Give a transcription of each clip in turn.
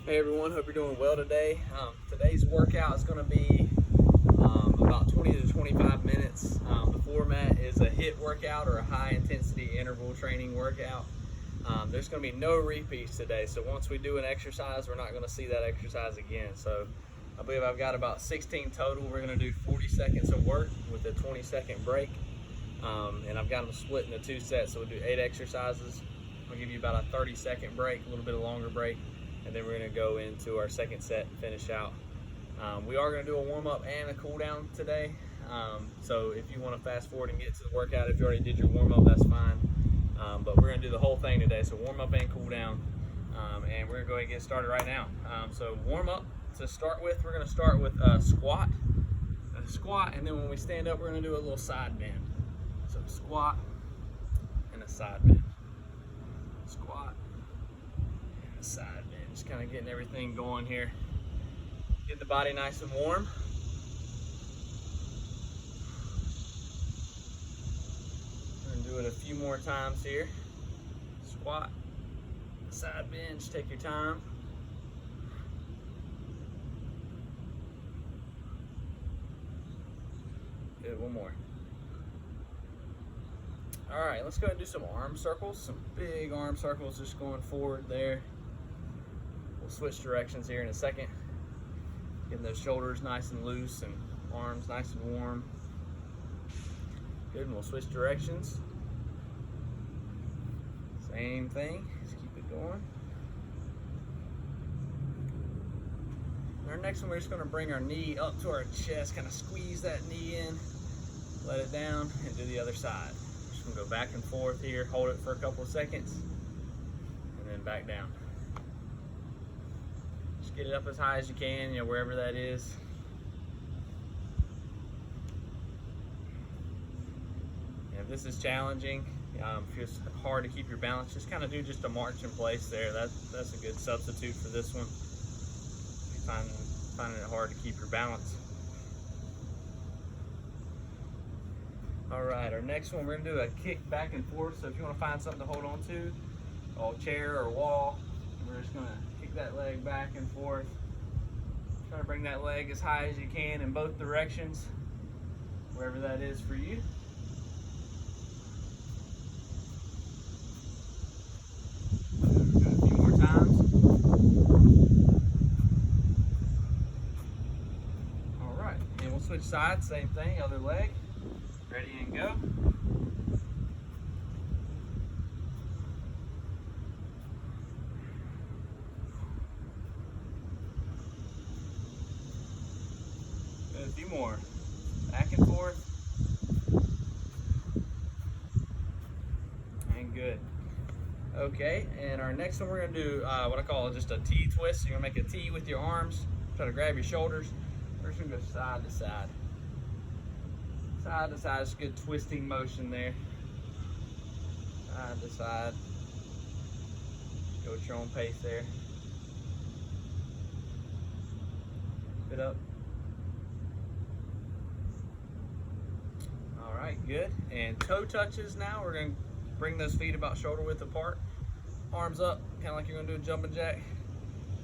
Hey everyone, hope you're doing well today. Today's workout is going to be about 20 to 25 minutes. The format is a HIIT workout or a high intensity interval training workout. There's going to be no repeats today, so once we do an exercise, we're not going to see that exercise again. So I believe I've got about 16 total. We're going to do 40 seconds of work with a 20-second break. And I've got them split into 2 sets, so we'll do 8 exercises. I'll give you about a 30-second break, a little bit of longer break, and then we're going to go into our second set and finish out. We are going to do a warm-up and a cool-down today, so if you want to fast forward and get to the workout, if you already did your warm-up, that's fine, but we're going to do the whole thing today, so warm-up and cool-down, and we're going to go ahead and get started right now. So warm-up, to start with, we're going to start with a squat, and then when we stand up, we're going to do a little side bend. So squat and a side bend. Squat and a side bend. Just kind of getting everything going here. Get the body nice and warm. We're going to do it a few more times here. Squat, side bend. Just take your time. Good, one more. All right, let's go ahead and do some arm circles, some big arm circles just going forward there. We'll switch directions here in a second. Getting those shoulders nice and loose and arms nice and warm. Good, and we'll switch directions. Same thing, just keep it going. Our next one, we're just gonna bring our knee up to our chest, kind of squeeze that knee in, let it down, and do the other side. Just gonna go back and forth here, hold it for a couple of seconds, and then back down. Just get it up as high as you can, wherever that is. And if this is challenging, if it's hard to keep your balance, just kind of do just a march in place there. That's a good substitute for this one. If you're finding it hard to keep your balance. All right, our next one, we're gonna do a kick back and forth. So if you wanna find something to hold on to, a chair or wall, we're just gonna kick that leg back and forth. Try to bring that leg as high as you can in both directions, wherever that is for you. Do it a few more times. All right, and we'll switch sides, same thing, other leg. Ready and go. Good, a few more. Back and forth. And good. Okay, and our next one, we're gonna do what I call just a T twist. So you're gonna make a T with your arms. Try to grab your shoulders. We're just gonna go side to side. Side to side, just good twisting motion there. Side to side. Go at your own pace there. Keep it up. All right, good. And toe touches now. We're gonna bring those feet about shoulder width apart. Arms up, kind of like you're gonna do a jumping jack.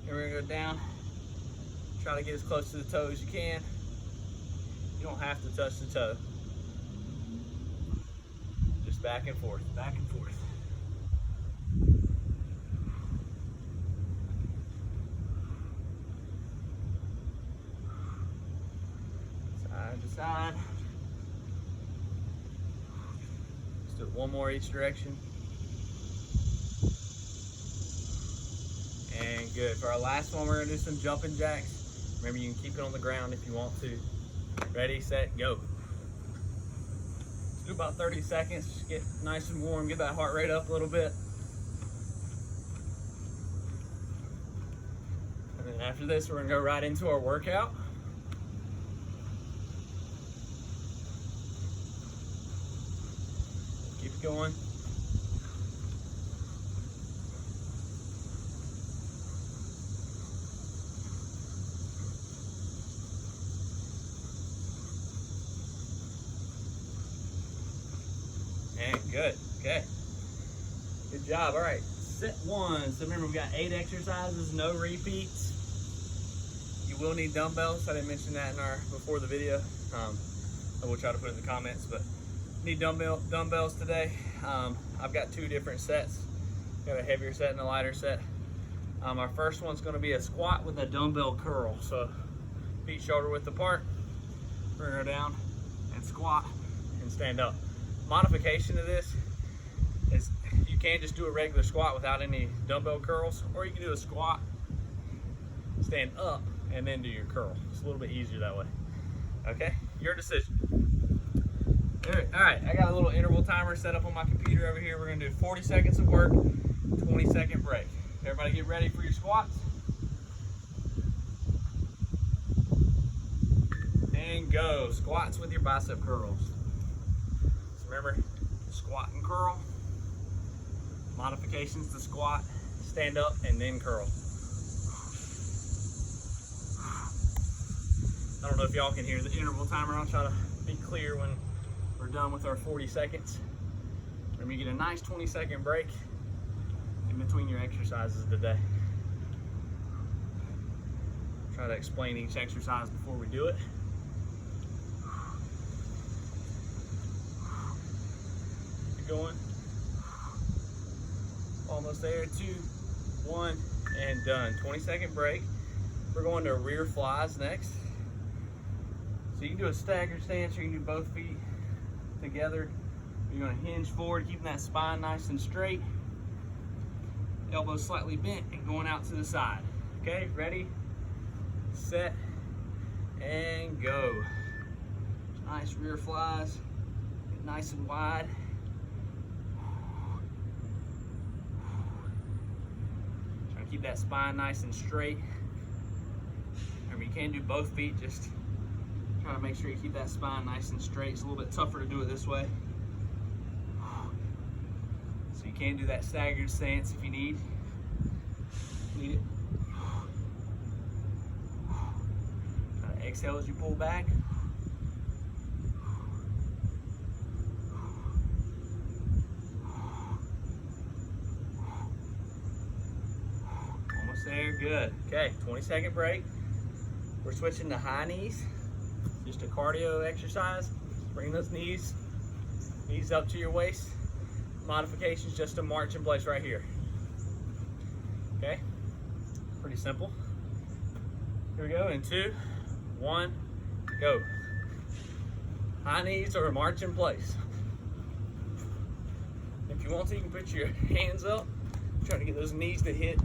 And we're gonna go down. Try to get as close to the toe as you can. You don't have to touch the toe. Just back and forth, back and forth. Side to side. Let's do it one more each direction. And good. For our last one, we're gonna do some jumping jacks. Remember, you can keep it on the ground if you want to. Ready, set, go. Do about 30 seconds, just get nice and warm, get that heart rate up a little bit. And then after this, we're gonna go right into our workout. Keep it going. And good, okay. Good job, all right. set one. So remember, we got 8 exercises, no repeats. You will need dumbbells. I didn't mention that in our before the video. I will try to put it in the comments, but need dumbbells today. I've got 2 different sets. Got a heavier set and a lighter set. Our first one's going to be a squat with a dumbbell curl. So feet shoulder width apart, bring her down and squat and stand up. Modification of this is you can just do a regular squat without any dumbbell curls, or you can do a squat, stand up, and then do your curl. It's a little bit easier that way. Okay, your decision. All right, I got a little interval timer set up on my computer over here. We're gonna do 40 seconds of work, 20-second break. Everybody get ready for your squats. And go. Squats with your bicep curls. So remember, squat and curl. Modifications to squat, stand up, and then curl. I don't know if y'all can hear the interval timer. I'll try to be clear when we're done with our 40 seconds. Let me get a nice 20-second break in between your exercises today. Try to explain each exercise before we do it. Keep going. Almost there. 2, 1, and done. 20-second break. We're going to rear flies next. So you can do a staggered stance, or you can do both feet together. You're going to hinge forward, keeping that spine nice and straight. Elbows slightly bent and going out to the side. Okay, ready, set, and go. Nice rear flies, nice and wide. Try to keep that spine nice and straight. Remember, you can do both feet, just try to make sure you keep that spine nice and straight. It's a little bit tougher to do it this way. So you can do that staggered stance if you need it. Try to exhale as you pull back. Almost there, good. Okay, 20-second break. We're switching to high knees. Just a cardio exercise. Bring those knees up to your waist. Modifications just to march in place right here. Okay, pretty simple. Here we go in 2, 1, go. High knees or march in place. If you want to, you can put your hands up. Try to get those knees to hit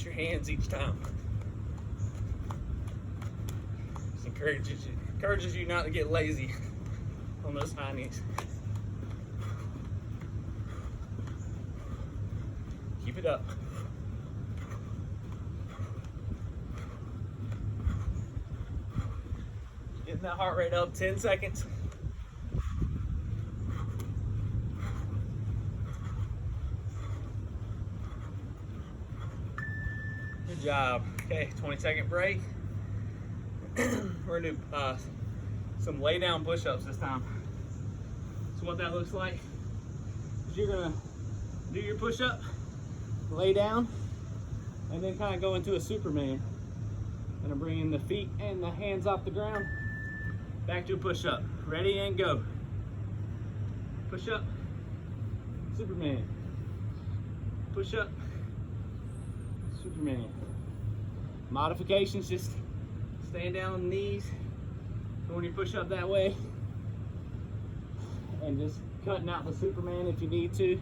your hands each time. Encourages you not to get lazy on those high knees. Keep it up. Getting that heart rate up, 10 seconds. Good job. Okay, 20-second break. We're gonna do some lay down push-ups this time. So what that looks like is you're gonna do your push-up, lay down, and then kind of go into a Superman. Gonna bring in the feet and the hands off the ground. Back to a push-up. Ready and go. Push-up, Superman. Push-up, Superman. Modifications, just staying down on the knees, going your push up that way, and just cutting out the Superman if you need to.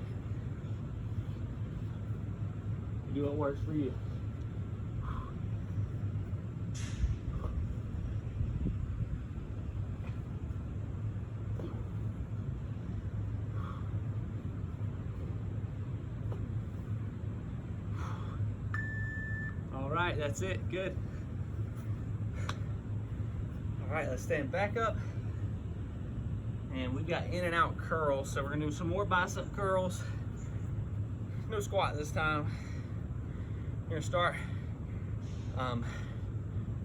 Do what works for you. All right, that's it, good. All right, let's stand back up. And we've got in and out curls, so we're gonna do some more bicep curls. No squat this time. You're gonna start,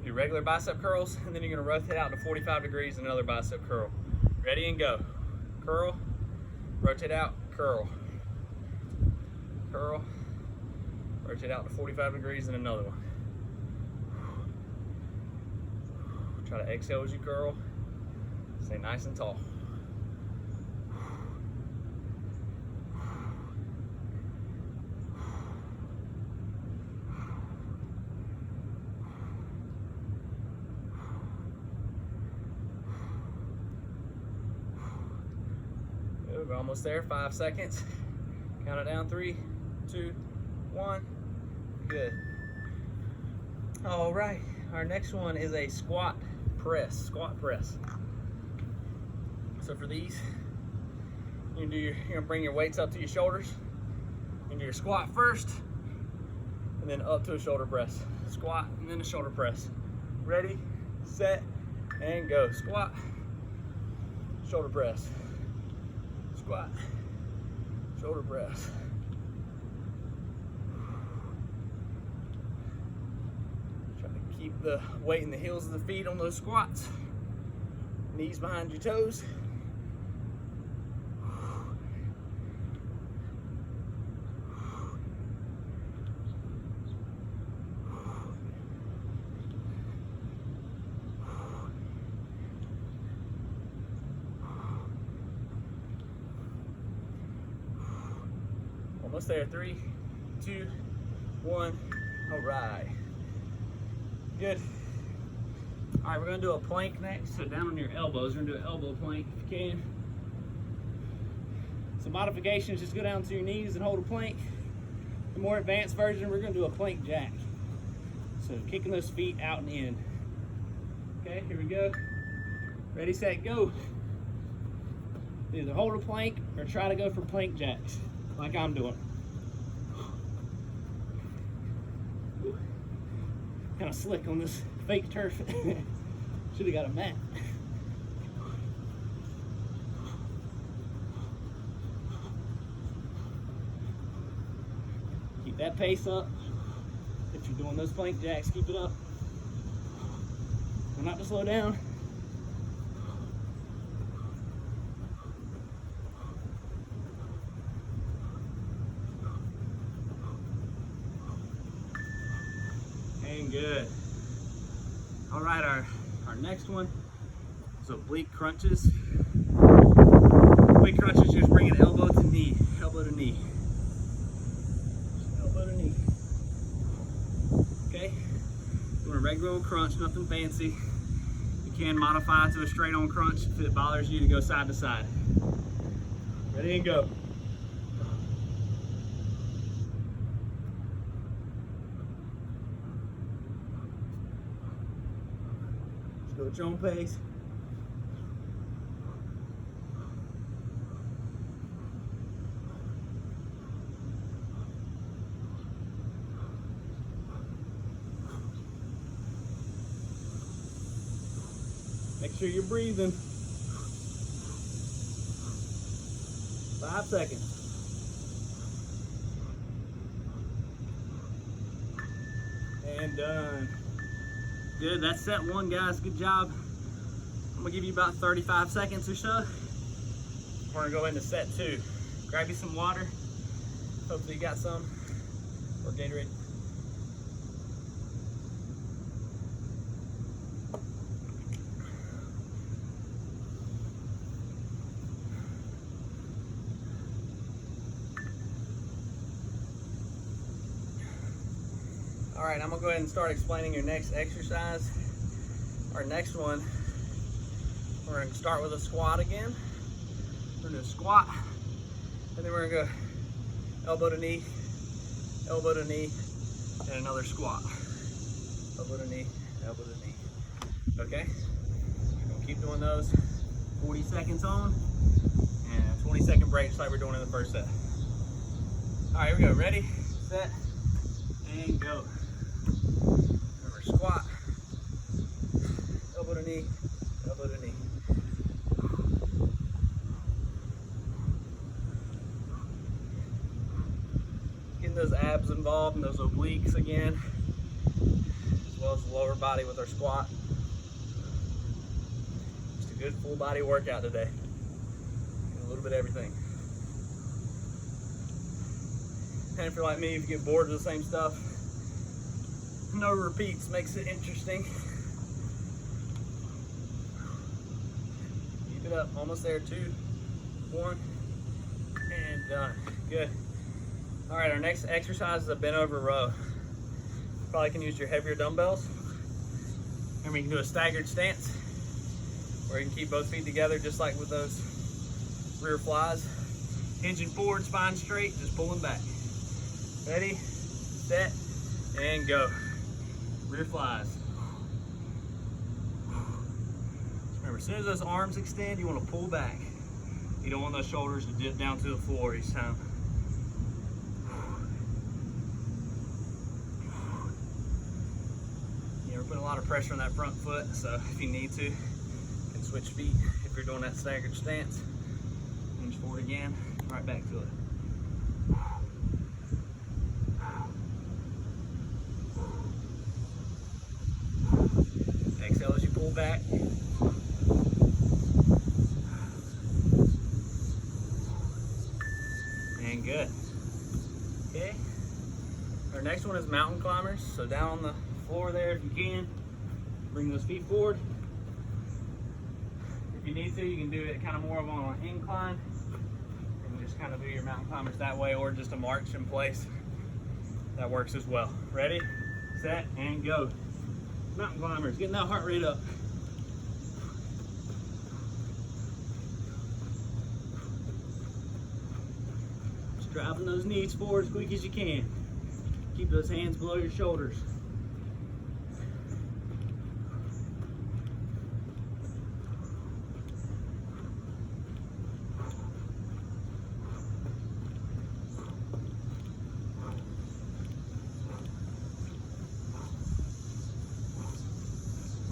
do regular bicep curls, and then you're gonna rotate out to 45 degrees and another bicep curl. Ready and go. Curl, rotate out, curl. curl. Rotate out to 45 degrees and another one. Try to exhale as you curl. Stay nice and tall. Good, we're almost there. 5 seconds. Count it down. 3, 2, 1. Good. All right. Our next one is a squat press. Squat press. So for these, you're gonna bring your weights up to your shoulders. You do your squat first, and then up to a shoulder press. Squat and then a shoulder press. Ready, set, and go. Squat, shoulder press. Squat, shoulder press. Try to keep the weight in the heels of the feet on those squats. Knees behind your toes. Almost there. 3, 2, 1. All right. Good. All right, we're gonna do a plank next. So down on your elbows, we're gonna do an elbow plank if you can. So modifications, just go down to your knees and hold a plank. The more advanced version, we're gonna do a plank jack. So kicking those feet out and in. Okay, here we go. Ready, set, go. Either hold a plank or try to go for plank jacks, like I'm doing. Kind of slick on this fake turf. Should have got a mat. Keep that pace up. If you're doing those plank jacks, keep it up. Try not to slow down. And good. All right, our next one is oblique crunches. Oblique crunches, just bring it elbow to knee, elbow to knee. Elbow to knee. Okay? Doing a regular old crunch, nothing fancy. You can modify to a straight on crunch if it bothers you to go side to side. Ready and go. Go at your own pace. Make sure you're breathing. 5 seconds. And done. Good, that's set 1, guys. Good job. I'm gonna give you about 35 seconds or so. We're gonna go into set 2. Grab you some water. Hopefully you got some, or Gatorade. All right, I'm gonna go ahead and start explaining your next exercise. Our next one, we're gonna start with a squat again. We're gonna do a squat, and then we're gonna go elbow to knee, and another squat. Elbow to knee, elbow to knee. Okay? We're gonna keep doing those. 40 seconds on, and a 20-second break, just like we're doing in the first set. All right, here we go. Ready, set, and go. Remember, squat, elbow to knee, elbow to knee. Getting those abs involved and those obliques again, as well as the lower body with our squat. Just a good full body workout today. And a little bit of everything. And if you're like me, if you get bored of the same stuff, no repeats makes it interesting. Keep it up, almost there, 2, 1, and done. Good. All right, our next exercise is a bent over row. Probably can use your heavier dumbbells. And we can do a staggered stance where you can keep both feet together just like with those rear flies. Hinging forward, spine straight, just pulling back. Ready, set, and go. Rear flies. Remember, as soon as those arms extend, you want to pull back. You don't want those shoulders to dip down to the floor each time. You're putting a lot of pressure on that front foot, so if you need to, you can switch feet if you're doing that staggered stance. Hinge forward again, right back to it. Exhale as you pull back. And good. Okay. Our next one is mountain climbers. So down on the floor there if you can. Bring those feet forward. If you need to, you can do it kind of more of on an incline. And just kind of do your mountain climbers that way, or just a march in place. That works as well. Ready, set, and go. Mountain climbers, getting that heart rate up. Just driving those knees forward as quick as you can. Keep those hands below your shoulders.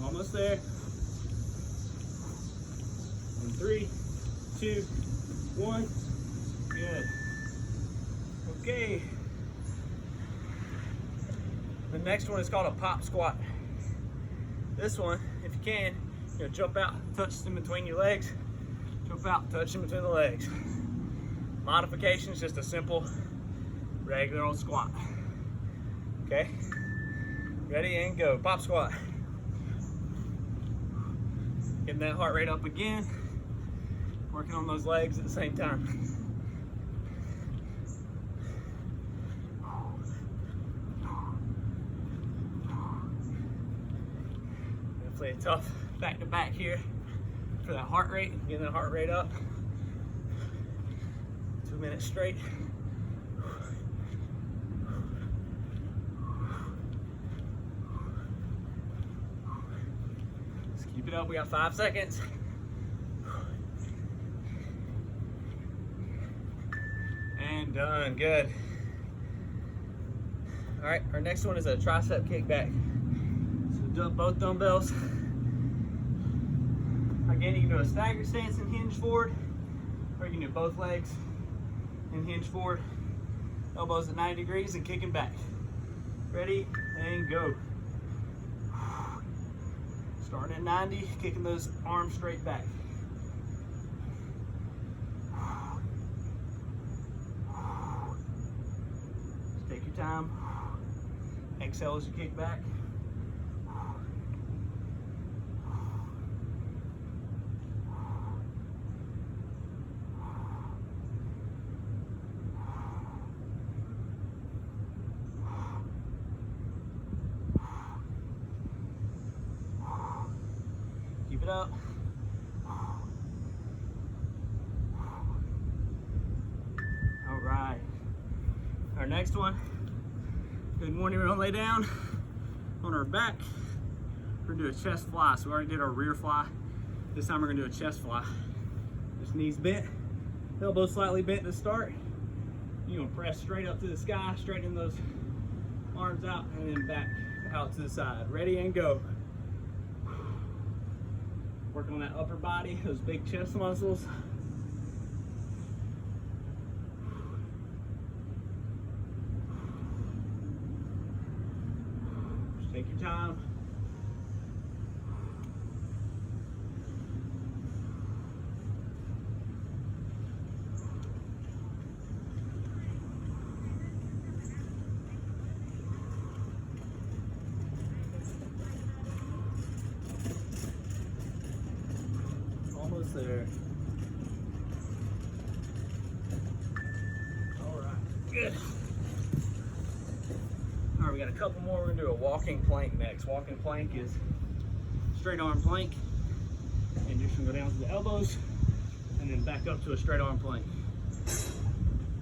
Almost there. In 3, 2, 1. Good. Okay. The next one is called a pop squat. This one, if you can, you're gonna jump out, touch in between your legs. Jump out, touch in between the legs. Modification is just a simple, regular old squat. Okay? Ready and go. Pop squat. Getting that heart rate up again. Working on those legs at the same time. Definitely a tough back to back here for that heart rate. Getting that heart rate up. 2 minutes straight. Keep it up, we got 5 seconds. And done, good. All right, our next one is a tricep kickback. So both dumbbells. Again, you can do a stagger stance and hinge forward, or you can do both legs and hinge forward. Elbows at 90 degrees and kicking back. Ready, and go. Starting at 90, kicking those arms straight back. Just take your time. Exhale as you kick back. Keep it up. All right. Our next one, good morning, we're gonna lay down on our back. We're gonna do a chest fly. So we already did our rear fly. This time we're gonna do a chest fly. Just knees bent, elbows slightly bent to start. You're gonna press straight up to the sky, straighten those arms out, and then back out to the side. Ready and go. Work on that upper body, those big chest muscles. Just take your time. there. All right, good. All right, we got a couple more. We're gonna do a walking plank next. Walking plank is straight arm plank, and you're just gonna go down to the elbows and then back up to a straight arm plank.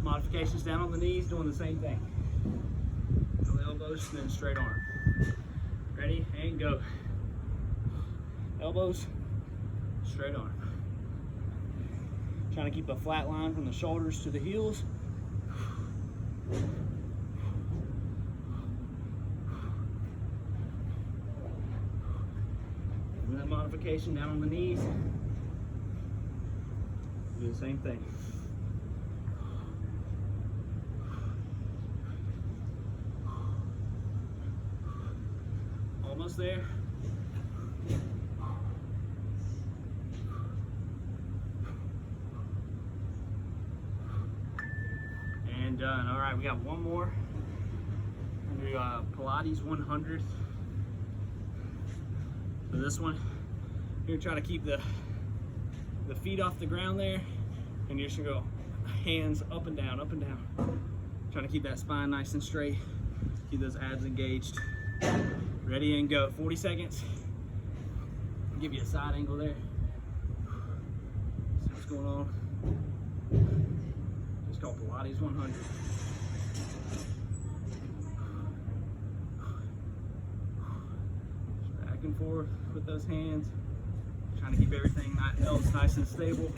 Modifications down on the knees, doing the same thing. On the elbows and then straight arm. Ready, and go. Elbows, straight arm. Trying to keep a flat line from the shoulders to the heels. And that modification down on the knees. Do the same thing. Almost there. And done. All right, we got one more. We'll do Pilates 100. So this one, you're gonna try to keep the feet off the ground there, and you're just gonna go hands up and down, up and down. Trying to keep that spine nice and straight. Keep those abs engaged. Ready and go. 40 seconds. Give you a side angle there. See what's going on. It's called Pilates 100. Just back and forth with those hands. Trying to keep everything else nice and stable.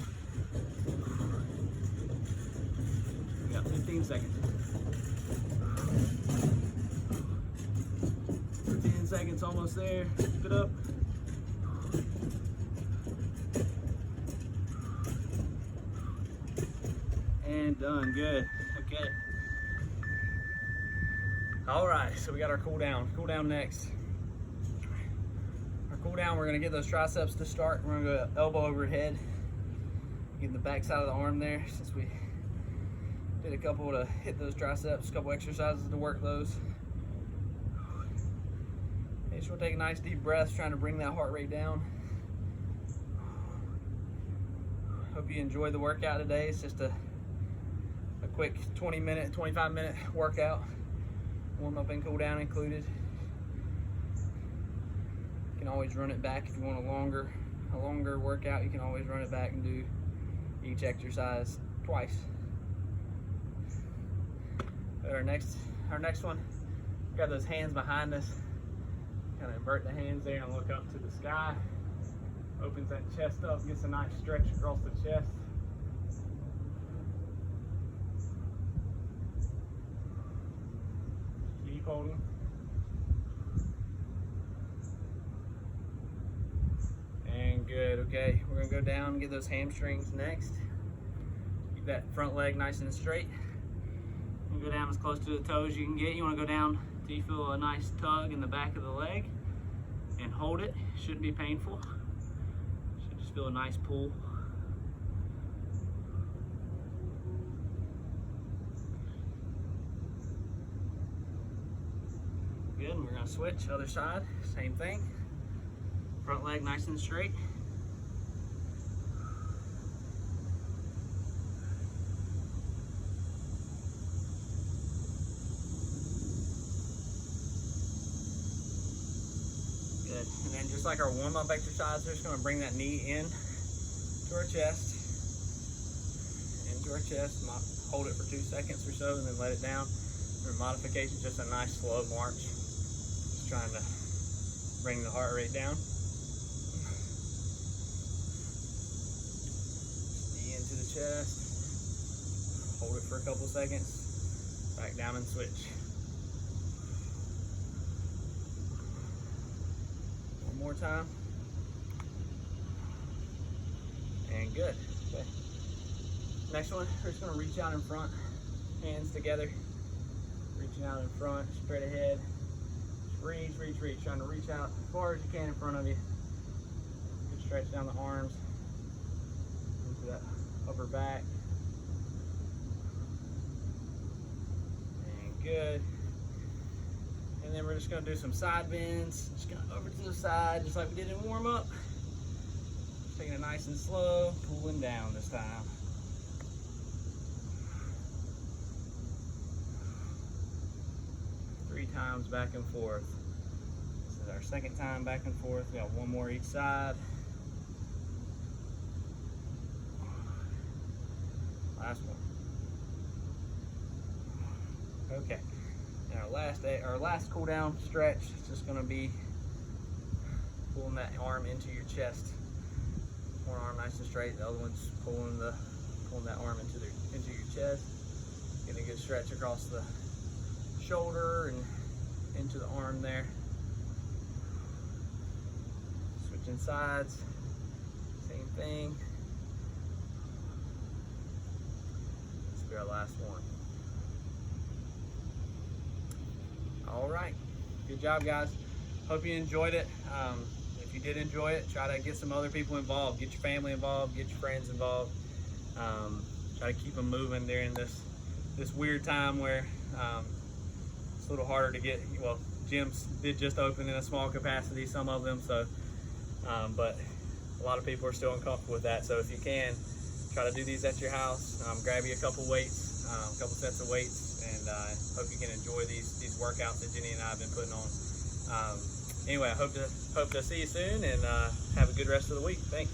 We got 15 seconds. 10 seconds, almost there. Keep it up. And done. Good. Okay. All right, so we got our cool down. Cool down next. Our cool down, we're gonna get those triceps to start. We're gonna go elbow over head. Get the back side of the arm there, since we did a couple to hit those triceps, a couple exercises to work those. Okay, just wanna take a nice deep breath, trying to bring that heart rate down. Hope you enjoyed the workout today. It's just a quick 20-minute, 25-minute workout. Warm up and cool down included. You can always run it back if you want a longer workout. You can always run it back and do each exercise twice. Our next one, got those hands behind us. Kind of invert the hands there and look up to the sky. Opens that chest up, gets a nice stretch across the chest. Keep holding. And good. Okay, we're gonna go down and get those hamstrings next. Keep that front leg nice and straight. You go down as close to the toes you can get. You want to go down till you feel a nice tug in the back of the leg, and hold it. Shouldn't be painful. Should just feel a nice pull. Good, and we're gonna switch other side, same thing. Front leg nice and straight. Good, and then just like our warm-up exercise, we're just gonna bring that knee in to our chest, into our chest, hold it for 2 seconds or so, and then let it down. For modification, just a nice slow march. Just trying to bring the heart rate down. Knee into the chest. Hold it for a couple seconds. Back down and switch. One more time. And good. Okay. Next one, we're just gonna reach out in front, hands together. Reaching out in front, straight ahead. Reach, reach, reach. Trying to reach out as far as you can in front of you. Good stretch down the arms into that upper back. And good. And then we're just gonna do some side bends. Just gonna over to the side, just like we did in warm up. Taking it nice and slow, pulling down this time. Three times back and forth. This is our second time back and forth. We got one more each side. Last one. Okay. And our last cool down stretch is just going to be pulling that arm into your chest. One arm nice and straight, the other one's pulling that arm into your chest. Getting a good stretch across the shoulder and into the arm there. Switching sides, same thing. This will be our last one. All right, good job, guys. Hope you enjoyed it. If you did enjoy it, try to get some other people involved. Get your family involved, get your friends involved. Try to keep them moving during this weird time where it's a little harder to get, well, gyms did just open in a small capacity, some of them, so, but a lot of people are still uncomfortable with that. So if you can, try to do these at your house. Grab you a couple weights, a couple sets of weights, and hope you can enjoy these workouts that Jenny and I have been putting on. Anyway, I hope to see you soon, and have a good rest of the week. Thanks.